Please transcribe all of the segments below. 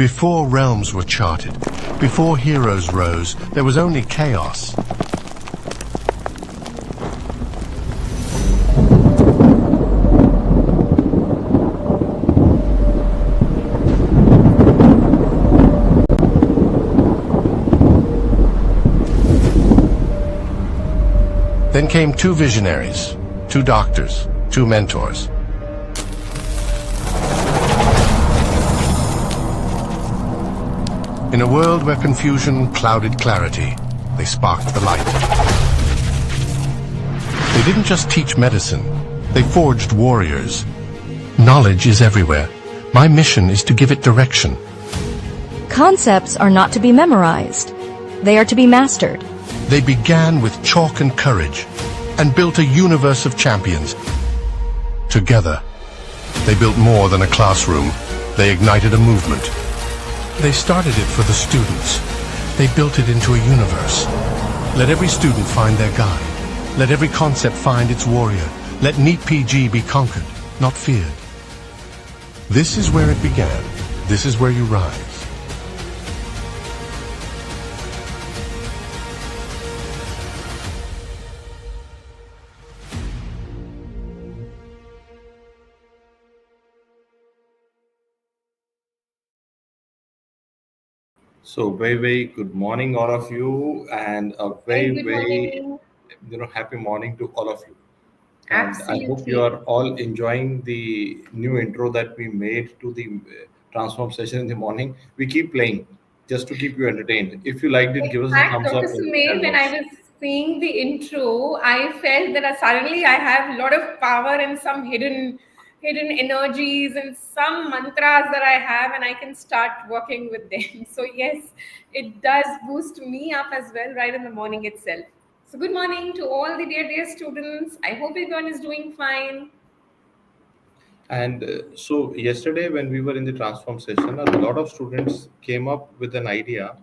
Before realms were charted, before heroes rose, there was only chaos. Then came two visionaries, two doctors, two mentors. In a world where confusion clouded clarity, they sparked the light. They didn't just teach medicine, they forged warriors. Knowledge is everywhere. My mission is to give it direction. Concepts are not to be memorized. They are to be mastered. They began with chalk and courage and built a universe of champions. Together, they built more than a classroom. They ignited a movement. They started it for the students. They built it into a universe. Let every student find their guide. Let every concept find its warrior. Let NEET PG be conquered, not feared. This is where it began. This is where you rise. So very good morning, all of you, and a very happy morning to all of you. And Absolutely. I hope you are all enjoying the new intro that we made to the transform session in the morning. We keep playing just to keep you entertained. If you liked it, give us a In fact, thumbs up. Dr. Sumedh, when I was seeing the intro, I felt that suddenly I have a lot of power and some hidden energies and some mantras that I have, and I can start working with them. So yes, it does boost me up as well right in the morning itself. So good morning to all the dear students. I hope everyone is doing fine. And so yesterday when we were in the transform session, a lot of students came up with an idea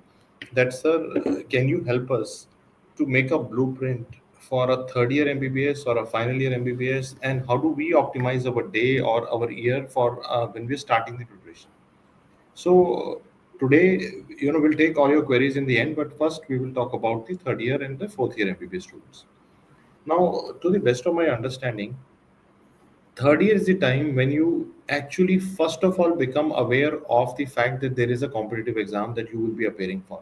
that, sir, can you help us to make a blueprint for a third year MBBS or a final year MBBS, and how do we optimize our day or our year for when we're starting the preparation? So today, we'll take all your queries in the end, but first we will talk about the third year and the fourth year MBBS students. Now, to the best of my understanding, third year is the time when you actually first of all become aware of the fact that there is a competitive exam that you will be appearing for.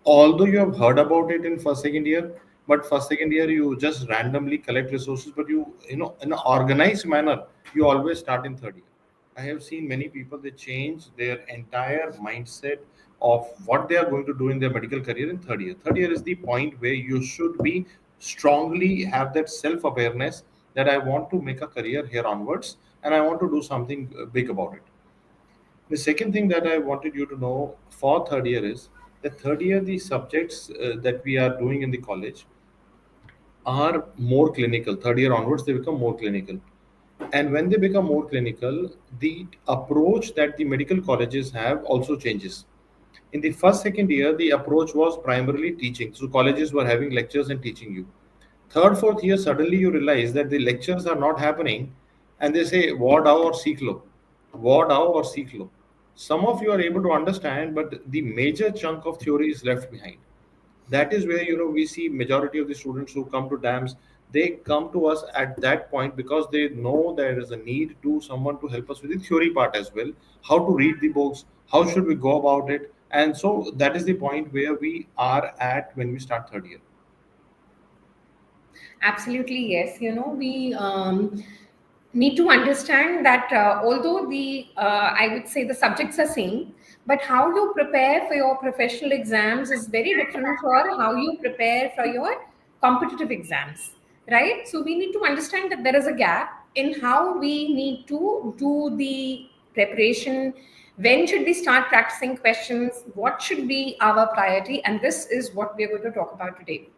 Although you have heard about it in first second year, but first second year you just randomly collect resources, but you in an organized manner you always start in third year. I have seen many people, they change their entire mindset of what they are going to do in their medical career in third year. Third year is the point where you should be strongly have that self-awareness that I want to make a career here onwards and I want to do something big about it. The second thing that I wanted you to know for third year is that third year, the subjects that we are doing in the college are more clinical. Third year onwards, they become more clinical. And when they become more clinical, the approach that the medical colleges have also changes. In the first, second year, the approach was primarily teaching. So colleges were having lectures and teaching you. Third, fourth year, suddenly you realize that the lectures are not happening and they say, ward आओ or सीख लो, ward आओ or सीख लो. Some of you are able to understand, but the major chunk of theory is left behind. That is where, we see majority of the students who come to DAMS, they come to us at that point because they know there is a need to someone to help us with the theory part as well, how to read the books, how should we go about it. And so that is the point where we are at when we start third year. Absolutely, yes. We need to understand that although I would say the subjects are same, but how you prepare for your professional exams is very different for how you prepare for your competitive exams, right? So we need to understand that there is a gap in how we need to do the preparation. When should we start practicing questions? What should be our priority? And this is what we're going to talk about today.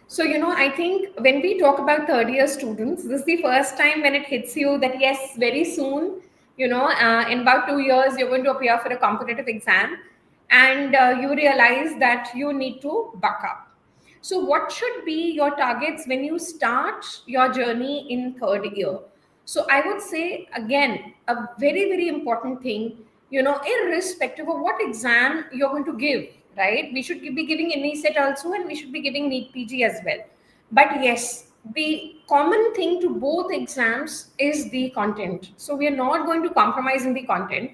So, I think when we talk about third year students, this is the first time when it hits you that, yes, very soon, in about 2 years, you're going to appear for a competitive exam and you realize that you need to buck up. So what should be your targets when you start your journey in third year? So I would say, again, a very, very important thing, irrespective of what exam you're going to give, right? We should be giving NEET also, and we should be giving NEET PG as well. But yes, the common thing to both exams is the content. So we are not going to compromise in the content.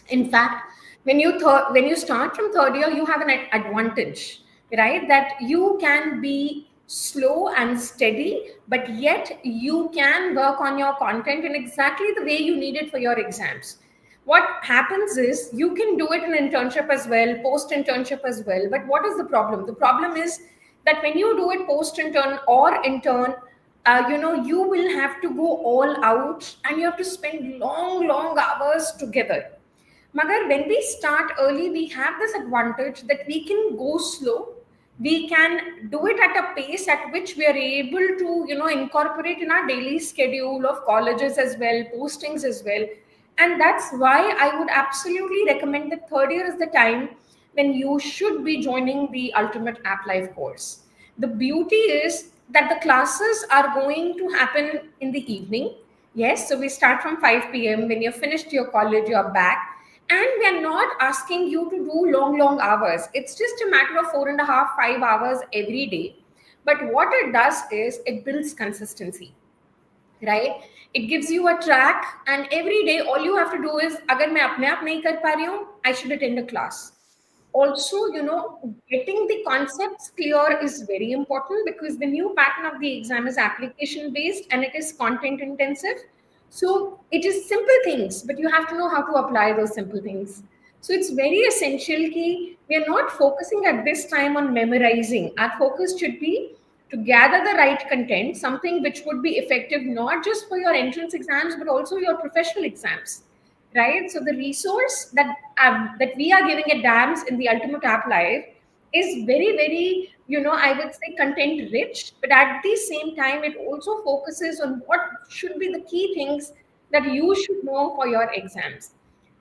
In fact, when you start from third year, you have an advantage, right? That you can be slow and steady, but yet you can work on your content in exactly the way you need it for your exams. What happens is you can do it in internship as well, post internship as well. But what is the problem? The problem is that when you do it post intern or intern, you will have to go all out and you have to spend long hours together. Magar, when we start early, we have this advantage that we can go slow. We can do it at a pace at which we are able to, incorporate in our daily schedule of colleges as well, postings as well. And that's why I would absolutely recommend that third year is the time when you should be joining the Ultimate App Life course. The beauty is that the classes are going to happen in the evening. Yes, so we start from 5 p.m. When you're finished your college, you're back. And we are not asking you to do long hours. It's just a matter of 4.5, 5 hours every day. But what it does is it builds consistency, right? It gives you a track, and every day all you have to do is, agar main apne aap nahi kar pa rahi hu, I should attend a class. Also, getting the concepts clear is very important, because the new pattern of the exam is application based and it is content intensive. So it is simple things, but you have to know how to apply those simple things. So it's very essential that we are not focusing at this time on memorizing. Our focus should be to gather the right content, something which would be effective not just for your entrance exams, but also your professional exams, right? So the resource that we are giving at DAMS in the Ultimate App Live is very, I would say content rich, but at the same time, it also focuses on what should be the key things that you should know for your exams,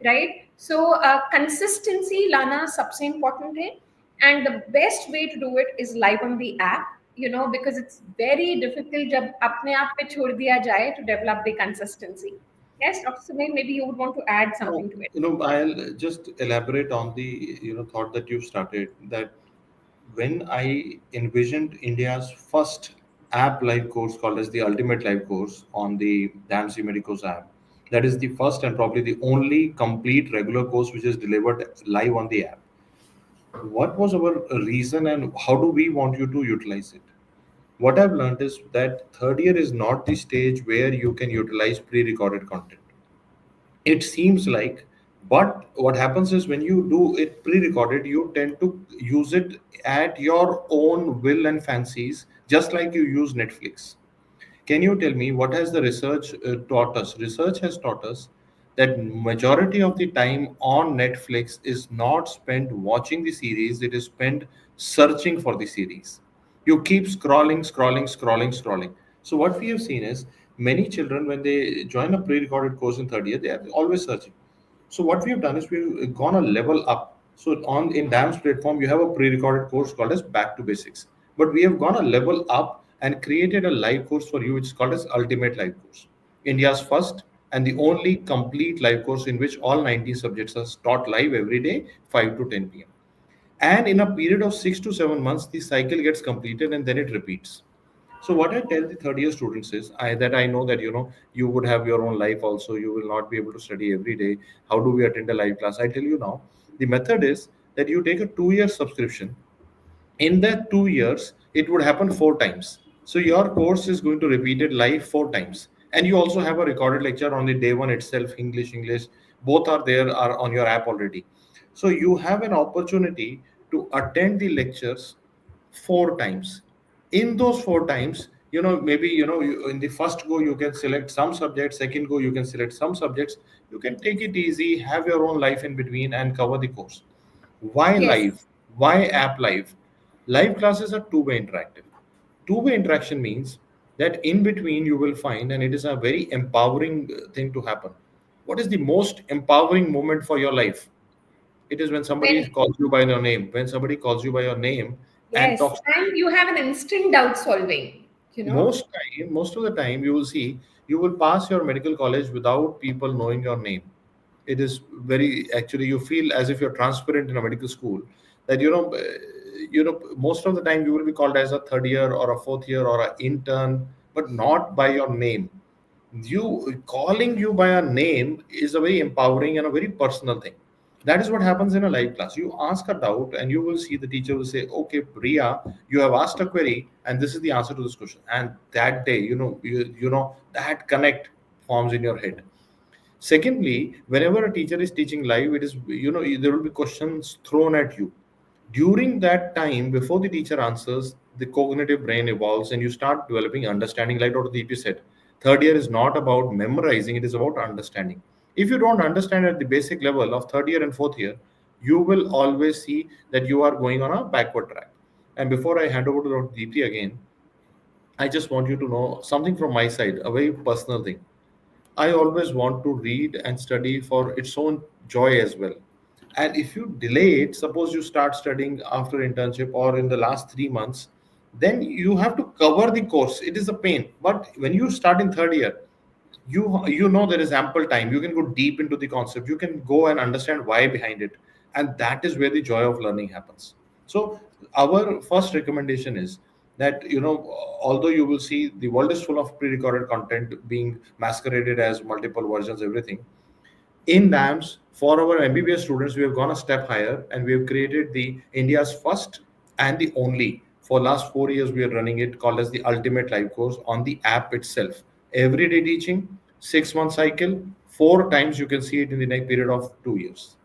right? So consistency, Lana, सबसे important है, and the best way to do it is live on the app, because it's very difficult जब अपने आप पे छोड़ दिया जाए to develop the consistency. Yes, Dr. Sumay, maybe you would want to add something to it. I'll just elaborate on the thought that you started, that when I envisioned India's first app live course called as the Ultimate Live Course on the DAMS-eMedicoz app, that is the first and probably the only complete regular course which is delivered live on the app. What was our reason and how do we want you to utilize it? What I've learned is that third year is not the stage where you can utilize pre-recorded content. It seems like, but what happens is when you do it pre-recorded, you tend to use it at your own will and fancies, just like you use Netflix. Can you tell me what has the research taught us? Research has taught us that majority of the time on Netflix is not spent watching the series, it is spent searching for the series. You keep scrolling. So what we have seen is many children, when they join a pre-recorded course in third year, they are always searching. So what we have done is we've gone a level up. So in DAMS platform, you have a pre-recorded course called as Back to Basics. But we have gone a level up and created a live course for you, which is called as Ultimate Live Course. India's first and the only complete live course in which all 90 subjects are taught live every day, 5 to 10 p.m. And in a period of 6 to 7 months, the cycle gets completed and then it repeats. So what I tell the third year students is that I know that you would have your own life also. You will not be able to study every day. How do we attend a live class? I tell you now, the method is that you take a 2-year subscription. In that 2 years, it would happen 4 times. So your course is going to repeat it live 4 times. And you also have a recorded lecture on the day one itself, English, both are there, are on your app already. So you have an opportunity to attend the lectures 4 times. In those 4 times, maybe, in the first go, you can select some subjects, second go, you can select some subjects. You can take it easy, have your own life in between and cover the course. Why Yes. live? Why app live? Live classes are two-way interactive. Two-way interaction means that in between you will find, and it is a very empowering thing to happen. What is the most empowering moment for your life? It is when somebody When, calls you by your name. When somebody calls you by your name and yes, talks, and you have an instant doubt solving, most of the time you will see, you will pass your medical college without people knowing your name. It is very, actually, you feel as if you're transparent in a medical school, that most of the time you will be called as a third year or a fourth year or an intern, but not by your name. You calling you by a name is a very empowering and a very personal thing. That is what happens in a live class. You ask a doubt and you will see the teacher will say, okay, Priya, you have asked a query and this is the answer to this question. And that day, that connect forms in your head. Secondly, whenever a teacher is teaching live, it is, there will be questions thrown at you. During that time, before the teacher answers, the cognitive brain evolves and you start developing understanding. Like Dr. Deepti said, third year is not about memorizing, it is about understanding. If you don't understand at the basic level of third year and fourth year, you will always see that you are going on a backward track. And before I hand over to Dr. Deepti again, I just want you to know something from my side, a very personal thing. I always want to read and study for its own joy as well. And if you delay it, suppose you start studying after internship or in the last 3 months, then you have to cover the course. It is a pain. But when you start in third year, you know there is ample time. You can go deep into the concept. You can go and understand why behind it. And that is where the joy of learning happens. So our first recommendation is that, although you will see the world is full of pre-recorded content being masqueraded as multiple versions, everything, in DAMS, for our MBBS students, we have gone a step higher and we have created the India's first and the only, for last 4 years, we are running it, called as the ultimate live course on the app itself. Everyday teaching, 6-month cycle, 4 times you can see it in the next period of 2 years.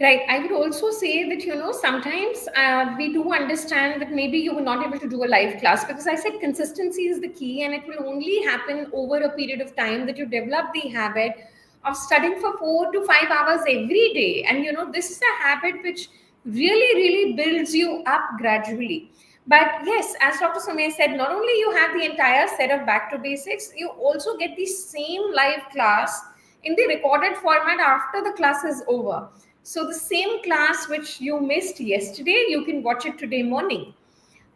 Right. I would also say that, sometimes we do understand that maybe you were not able to do a live class, because I said consistency is the key, and it will only happen over a period of time that you develop the habit of studying for 4 to 5 hours every day. And, this is a habit which really, really builds you up gradually. But yes, as Dr. Sumay said, not only you have the entire set of back to basics, you also get the same live class in the recorded format after the class is over. So the same class which you missed yesterday, you can watch it today morning.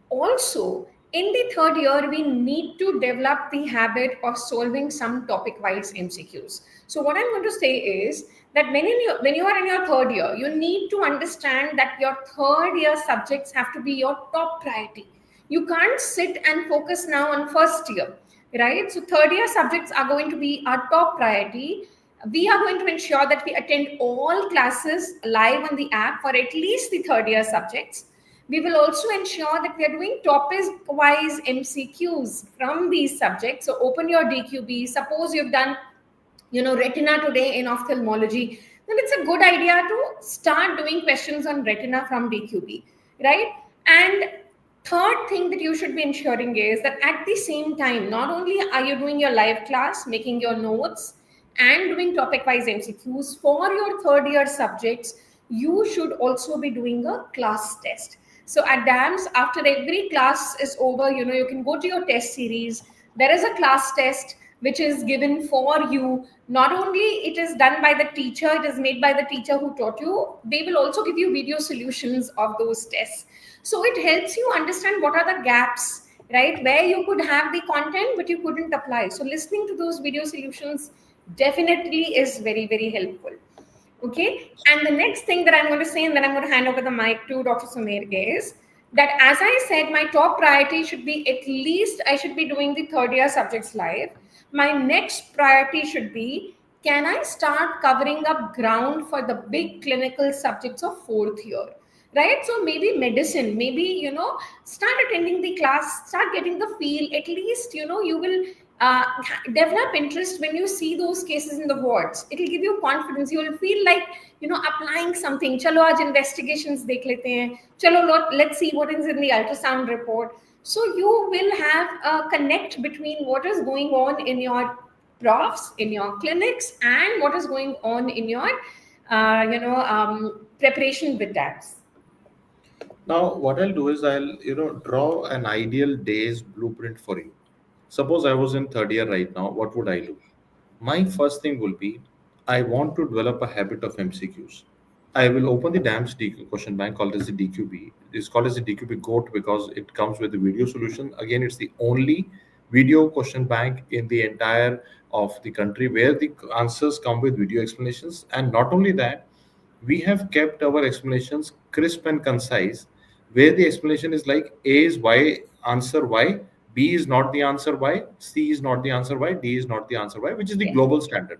Also, in the third year, we need to develop the habit of solving some topic-wise MCQs. So what I'm going to say is that when you are in your third year, you need to understand that your third year subjects have to be your top priority. You can't sit and focus now on first year, right? So third year subjects are going to be our top priority. We are going to ensure that we attend all classes live on the app for at least the third year subjects. We will also ensure that we are doing topic-wise MCQs from these subjects. So open your DQB. Suppose you've done, retina today in ophthalmology, then it's a good idea to start doing questions on retina from DQB, right? And third thing that you should be ensuring is that at the same time, not only are you doing your live class, making your notes, and doing topic-wise MCQs for your third year subjects, you should also be doing a class test. So at DAMS, after every class is over, you can go to your test series. There is a class test which is given for you. Not only it is done by the teacher, it is made by the teacher who taught you. They will also give you video solutions of those tests. So it helps you understand what are the gaps, right? Where you could have the content, but you couldn't apply. So listening to those video solutions definitely is very, very helpful. Okay. And the next thing that I'm going to say, and then I'm going to hand over the mic to Dr. Sumer, is that, as I said, my top priority should be at least I should be doing the third year subjects live. My next priority should be, can I start covering up ground for the big clinical subjects of fourth year? Right? So maybe medicine, maybe, start attending the class, start getting the feel. At least, you will develop interest when you see those cases in the wards. It will give you confidence. You will feel like, applying something. Chalo, aaj investigations dekh lete hain. Chalo, let's see what is in the ultrasound report. So you will have a connect between what is going on in your profs, in your clinics, and what is going on in your, preparation with DAMS. Now, what I'll do is I'll, draw an ideal day's blueprint for you. Suppose I was in third year right now, what would I do? My first thing will be, I want to develop a habit of MCQs. I will open the DAMS question bank called as the DQB. It's called as the DQB GOAT because it comes with the video solution. Again, it's the only video question bank in the entire of the country where the answers come with video explanations. And not only that, we have kept our explanations crisp and concise, where the explanation is like A is Y, answer Y, B is not the answer Y, C is not the answer Y, D is not the answer Y, which is the Yes. global standard.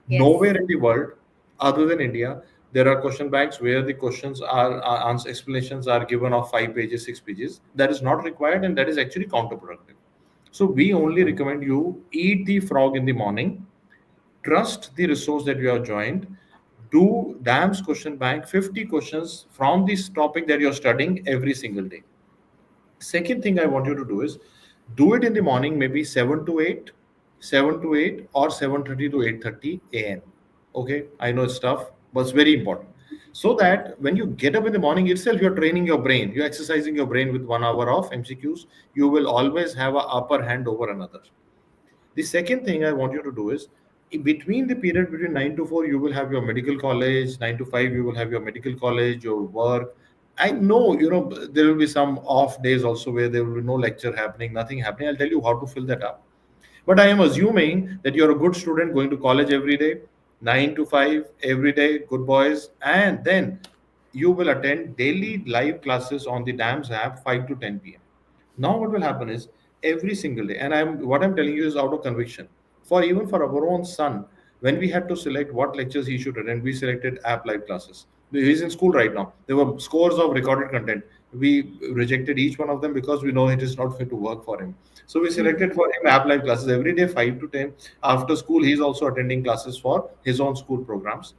Yes. Nowhere in the world, other than India, there are question banks where the questions are answer explanations are given of 5 pages, 6 pages. That is not required, and that is actually counterproductive. So we only recommend you eat the frog in the morning, trust the resource that you have joined, do DAMS question bank 50 questions from this topic that you're studying every single day. Second thing I want you to do is do it in the morning, maybe 7 to 8 or 7:30 to 8:30 a.m. Okay, I know it's tough, but it's very important. So that when you get up in the morning itself, you're training your brain, you're exercising your brain with 1 hour of MCQs. You will always have an upper hand over another. The second thing I want you to do is in between the period between 9 to 4, you will have your medical college, 9 to 5, you will have your medical college, your work. I know, there will be some off days also where there will be no lecture happening, nothing happening. I'll tell you how to fill that up. But I am assuming that you're a good student going to college every day, 9 to 5 every day, good boys. And then you will attend daily live classes on the DAMS app 5 to 10 p.m. Now what will happen is every single day, and I'm telling you is out of conviction. For our own son, when we had to select what lectures he should attend, we selected app live classes. He's in school right now. There were scores of recorded content. We rejected each one of them because we know it is not fit to work for him. So we selected for him app live classes every day, 5 to 10. After school, he's also attending classes for his own school programs.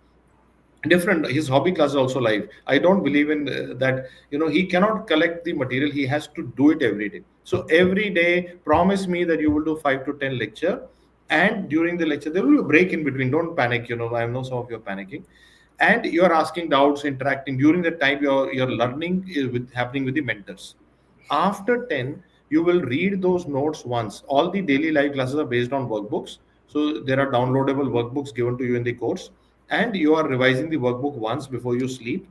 Different, his hobby class is also live. I don't believe in that. He cannot collect the material, he has to do it every day. So every day promise me that you will do 5 to 10 lecture, and during the lecture there will be a break in between. Don't panic. I know some of you are panicking, and you are asking doubts, interacting. During that time, your learning is happening with the mentors. After 10, you will read those notes once. All the daily live classes are based on workbooks, so there are downloadable workbooks given to you in the course, and you are revising the workbook once before you sleep.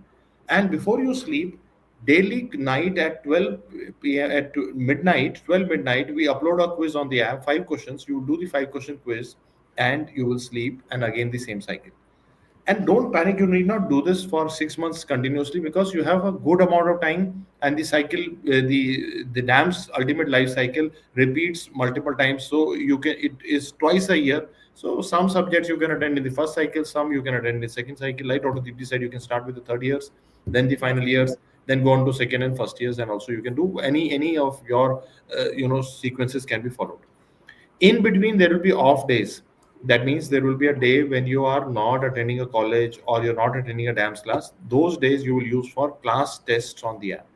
And before you sleep, daily night at 12 p.m. at midnight, 12 midnight, we upload a quiz on the app, 5 questions. You do the 5 question quiz, and you will sleep, and again the same cycle. And don't panic, you need not do this for 6 months continuously, because you have a good amount of time, and the cycle, the DAMS ultimate life cycle repeats multiple times. So it is twice a year. So some subjects you can attend in the first cycle, some you can attend in the second cycle. Like Dr. Deepti said, you can start with the third years, then the final years, then go on to second and first years, and also you can do any of your sequences can be followed. In between, there will be off days. That means there will be a day when you are not attending a college or you're not attending a DAMS class. Those days you will use for class tests on the app.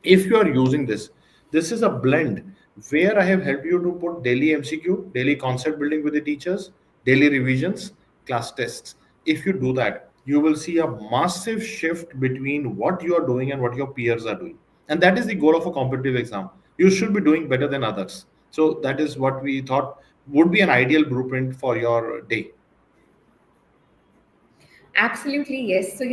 If you are using this is a blend where I have helped you to put daily MCQ, daily concept building with the teachers, daily revisions, class tests. If you do that, you will see a massive shift between what you are doing and what your peers are doing. And that is the goal of a competitive exam. You should be doing better than others. So that is what we thought would be an ideal blueprint for your day. Absolutely, yes. So,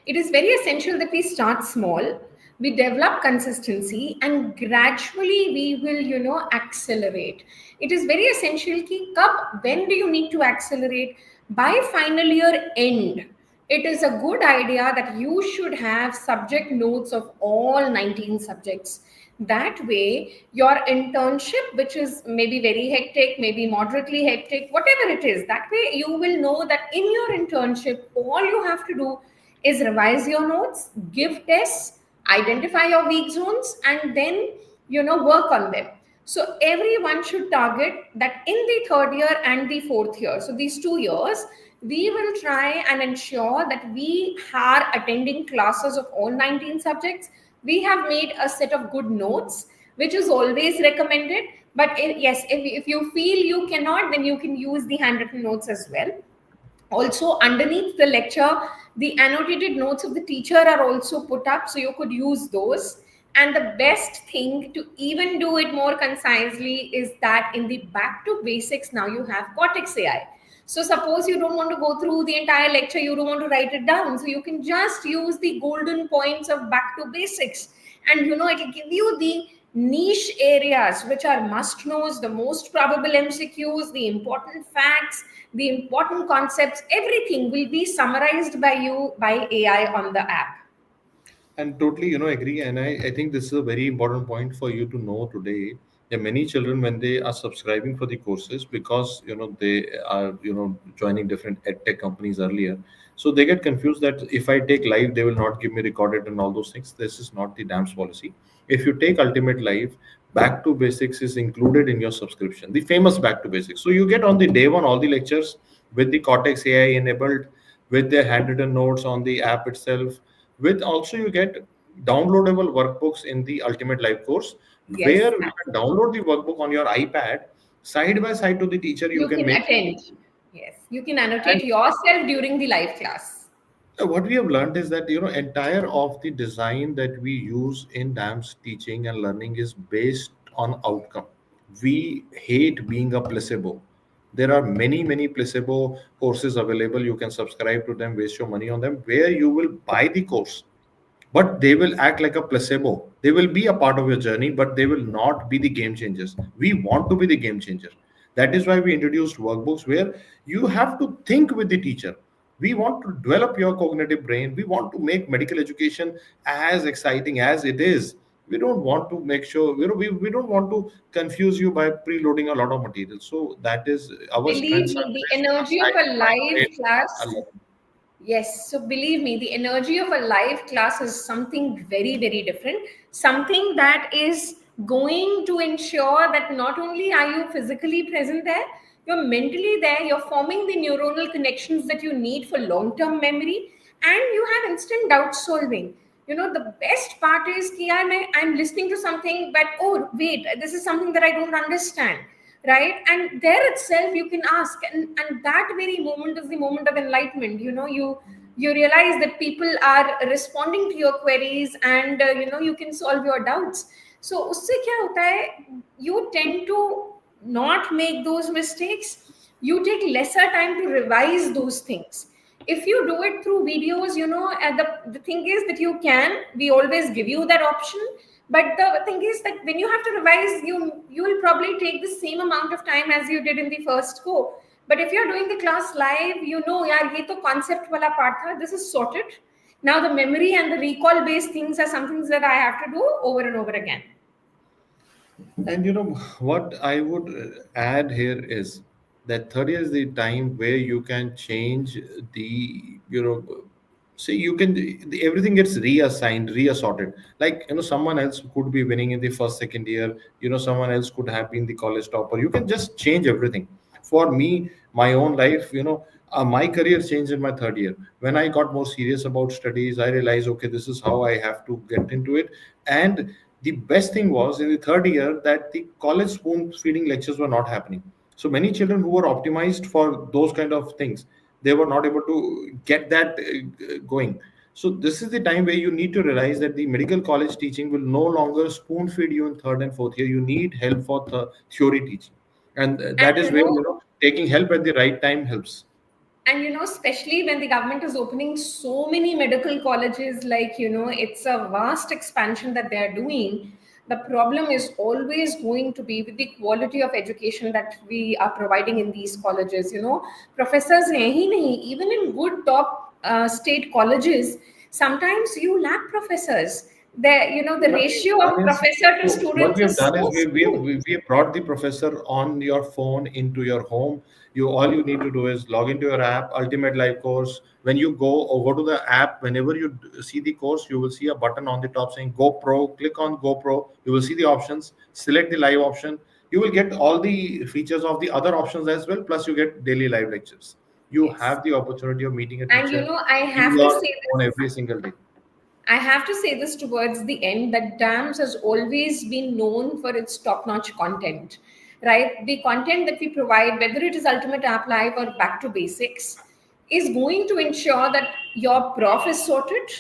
it is very essential that we start small, we develop consistency, and gradually we will, accelerate. It is very essential ki when do you need to accelerate? By final year end. It is a good idea that you should have subject notes of all 19 subjects. That way, your internship, which is maybe very hectic, maybe moderately hectic, whatever it is, that way you will know that in your internship, all you have to do is revise your notes, give tests, identify your weak zones, and then, work on them. So everyone should target that in the third year and the fourth year. So these 2 years, we will try and ensure that we are attending classes of all 19 subjects. We have made a set of good notes, which is always recommended. But if you feel you cannot, then you can use the handwritten notes as well. Also, underneath the lecture, the annotated notes of the teacher are also put up, so you could use those. And the best thing to even do it more concisely is that in the back to basics, now you have Cortex AI. So suppose you don't want to go through the entire lecture, you don't want to write it down. So you can just use the golden points of back to basics. And it will give you the niche areas which are must knows, the most probable MCQs, the important facts, the important concepts, everything will be summarized by you by AI on the app. And totally, agree. And I think this is a very important point for you to know today. There are many children when they are subscribing for the courses because, they are, joining different EdTech companies earlier. So they get confused that if I take live, they will not give me recorded and all those things. This is not the DAMS policy. If you take Ultimate Live, Back to Basics is included in your subscription, the famous Back to Basics. So you get on the day one all the lectures with the Cortex AI enabled, with their handwritten notes on the app itself, with also you get downloadable workbooks in the Ultimate Live course, Yes, where you can download the workbook on your iPad side by side to the teacher. You you can can make. attend. Yes, you can And annotate yourself during the live class. what we have learned is that entire of the design that we use in DAMS teaching and learning is based on outcome. We hate being a placebo. There are many placebo courses available. You can subscribe to them, waste your money on them, where you will buy the course, but they will act like a placebo. They will be a part of your journey, but they will not be the game changers. We want to be the game changer. That is why we introduced workbooks where you have to think with the teacher. We want to develop your cognitive brain. We want to make medical education as exciting as it is. We don't want to make sure, we don't want to confuse you by preloading a lot of material. So that is our Believe strengths me, are the based on energy of a live class. side. Yes, so believe me, the energy of a live class is something very, very different. Something that is going to ensure that not only are you physically present there, you're mentally there, you're forming the neuronal connections that you need for long term memory, and you have instant doubt solving. The best part is कि I'm listening to something, but oh, wait, this is something that I don't understand, right? And there itself you can ask, and that very moment is the moment of enlightenment. You realize that people are responding to your queries, and you can solve your doubts. So usse kya hota hai, you tend to not make those mistakes. You take lesser time to revise those things. If you do it through videos, and the thing is that we always give you that option. But the thing is that when you have to revise, you will probably take the same amount of time as you did in the first go. But if you're doing the class live, yaar, ye to concept wala part tha, this is sorted. Now the memory and the recall based things are some things that I have to do over and over again. And what I would add here is that third year is the time where you can change the, say you can, everything gets reassigned, reassorted. Like, someone else could be winning in the first, second year, someone else could have been the college topper. You can just change everything. For me, my own life, my career changed in my third year. When I got more serious about studies, I realized, okay, this is how I have to get into it. And the best thing was in the third year that the college spoon feeding lectures were not happening. So many children who were optimized for those kind of things, they were not able to get that going. So this is the time where you need to realize that the medical college teaching will no longer spoon feed you in third and fourth year. You need help for the theory teaching, and And that is where taking help at the right time helps. And especially when the government is opening so many medical colleges, like it's a vast expansion that they're doing. The problem is always going to be with the quality of education that we are providing in these colleges. Professors hain hi nahi, even in good top state colleges, sometimes you lack professors. The What we ratio have of done is, professor to so what students we have is done so is skewed. we have brought the professor on your phone into your home. All you need to do is log into your app, Ultimate Live Course. When you go to the app, whenever you see the course, you will see a button on the top saying GoPro. Click on GoPro. You will see the options. Select the live option. You will get all the features of the other options as well. Plus, you get daily live lectures. You Yes. have the opportunity of meeting a And teacher I in have to your say phone this. every single day. I have to say this towards the end that DAMS has always been known for its top notch content, right? The content that we provide, whether it is Ultimate App Live or Back to Basics, is going to ensure that your prof is sorted,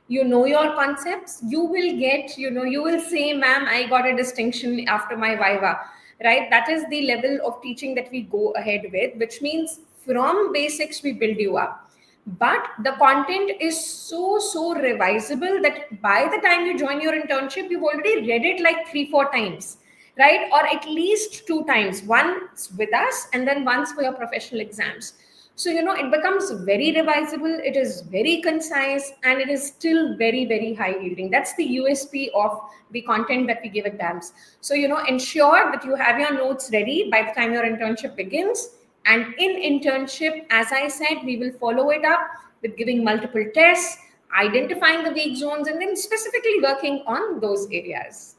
your concepts, you will get, you will say, ma'am, I got a distinction after my Viva, right? That is the level of teaching that we go ahead with, which means from basics, we build you up. but the content is so revisable that by the time you join your internship, you've already read it like 3-4 times, right? Or at least 2 times, once with us and then once for your professional exams. So, it becomes very revisable, it is very concise, and it is still very high yielding. That's the USP of the content that we give at DAMS. So, ensure that you have your notes ready by the time your internship begins. And in internship, as I said, we will follow it up with giving multiple tests, identifying the weak zones, and then specifically working on those areas.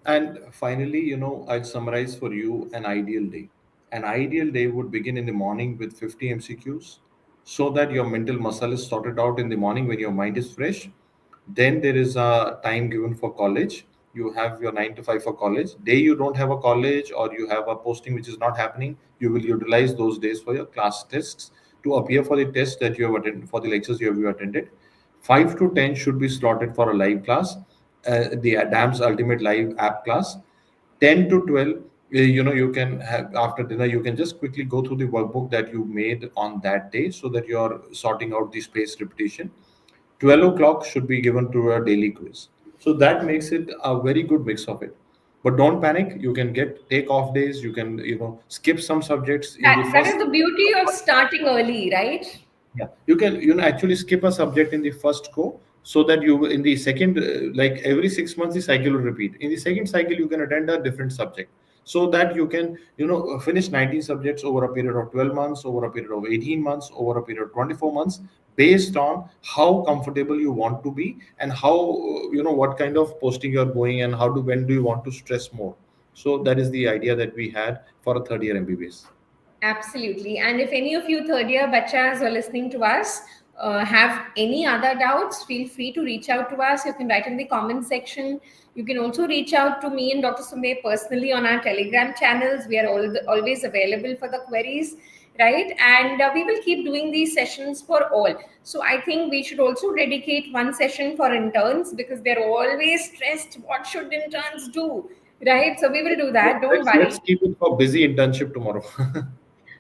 And finally, I'll summarize for you an ideal day. An ideal day would begin in the morning with 50 MCQs so that your mental muscle is sorted out in the morning when your mind is fresh. Then there is a time given for college. You have your 9 to 5 for college. Day you don't have a college or you have a posting which is not happening, you will utilize those days for your class tests to appear for the tests that you have attended, for the lectures you have attended. 5 to 10 should be slotted for a live class, the DAMS Ultimate Live app class. 10 to 12, you can have after dinner, you can just quickly go through the workbook that you made on that day so that you're sorting out the space repetition. 12 o'clock should be given to a daily quiz. So that makes it a very good mix of it. But don't panic. You can take off days. You can, skip some subjects in the That first. is the beauty of starting early, right? Yeah, you can actually skip a subject in the first go so that you in the second, like every 6 months the cycle will repeat. In the second cycle you can attend a different subject so that you can finish 19 subjects over a period of 12 months, over a period of 18 months, over a period of 24 months, based on how comfortable you want to be and how what kind of posting you're going and when do you want to stress more. So that is the idea that we had for a third year MBBS. Absolutely. And if any of you third year bachas are listening to us, have any other doubts, feel free to reach out to us. You can write in the comment section. You can also reach out to me and Dr. Sumbe personally on our Telegram channels. We are always available for the queries, right? And we will keep doing these sessions for all. So I think we should also dedicate one session for interns because they're always stressed. What should interns do? Right? So we will do that. Don't worry. Let's keep it for busy internship tomorrow.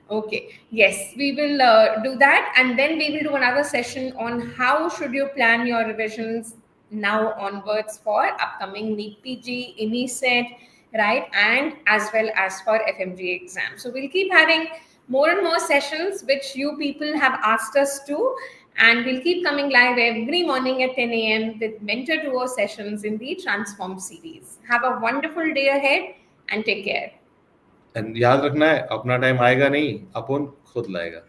Okay. Yes, we will do that, and then we will do another session on how should you plan your revisions now onwards for upcoming NEET PG, NESET, right, and as well as for FMGE exam. So we'll keep having more and more sessions which you people have asked us to, and we'll keep coming live every morning at 10 a.m. with Mentor Duo sessions in the Transform series. Have a wonderful day ahead and take care. And याद रखना है अपना time आएगा नहीं, अपन खुद लाएगा.